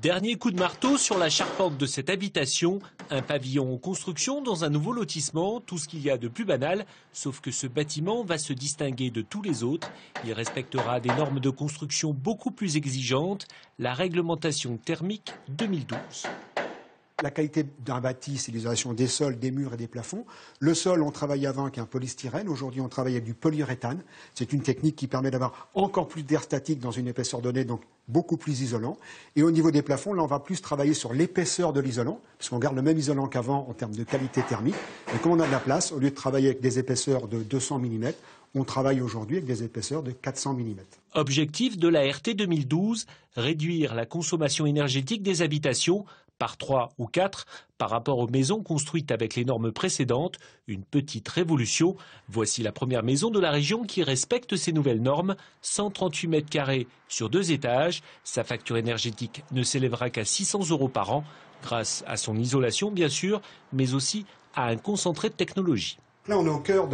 Dernier coup de marteau sur la charpente de cette habitation, un pavillon en construction dans un nouveau lotissement, tout ce qu'il y a de plus banal, sauf que ce bâtiment va se distinguer de tous les autres. Il respectera des normes de construction beaucoup plus exigeantes, la réglementation thermique 2012. La qualité d'un bâti, c'est l'isolation des sols, des murs et des plafonds. Le sol, on travaille avant avec un polystyrène. Aujourd'hui, on travaille avec du polyuréthane. C'est une technique qui permet d'avoir encore plus d'air statique dans une épaisseur donnée, donc beaucoup plus isolant. Et au niveau des plafonds, là, on va plus travailler sur l'épaisseur de l'isolant, parce qu'on garde le même isolant qu'avant en termes de qualité thermique. Et comme on a de la place, au lieu de travailler avec des épaisseurs de 200 mm, on travaille aujourd'hui avec des épaisseurs de 400 mm. Objectif de la RT 2012, réduire la consommation énergétique des habitations par 3 ou 4 par rapport aux maisons construites avec les normes précédentes. Une petite révolution. Voici la première maison de la région qui respecte ces nouvelles normes. 138 mètres carrés sur 2 étages. Sa facture énergétique ne s'élèvera qu'à 600 € par an, grâce à son isolation bien sûr, mais aussi à un concentré de technologie. Là, on est au cœur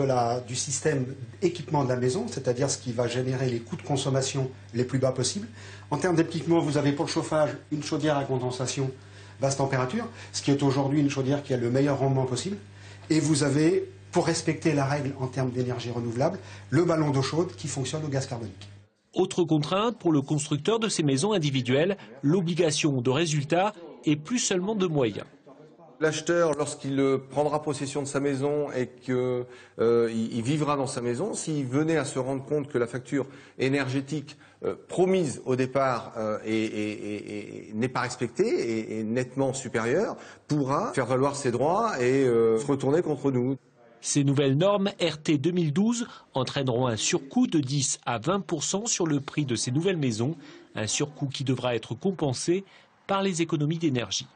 du système équipement de la maison, c'est-à-dire ce qui va générer les coûts de consommation les plus bas possibles. En termes d'équipement, vous avez pour le chauffage une chaudière à condensation basse température, ce qui est aujourd'hui une chaudière qui a le meilleur rendement possible. Et vous avez, pour respecter la règle en termes d'énergie renouvelable, le ballon d'eau chaude qui fonctionne au gaz carbonique. Autre contrainte pour le constructeur de ces maisons individuelles, l'obligation de résultat et plus seulement de moyens. L'acheteur, lorsqu'il prendra possession de sa maison et qu'il vivra dans sa maison, s'il venait à se rendre compte que la facture énergétique promise au départ n'est pas respectée et est nettement supérieure, pourra faire valoir ses droits et se retourner contre nous. Ces nouvelles normes RT 2012 entraîneront un surcoût de 10 à 20% sur le prix de ces nouvelles maisons, un surcoût qui devra être compensé par les économies d'énergie.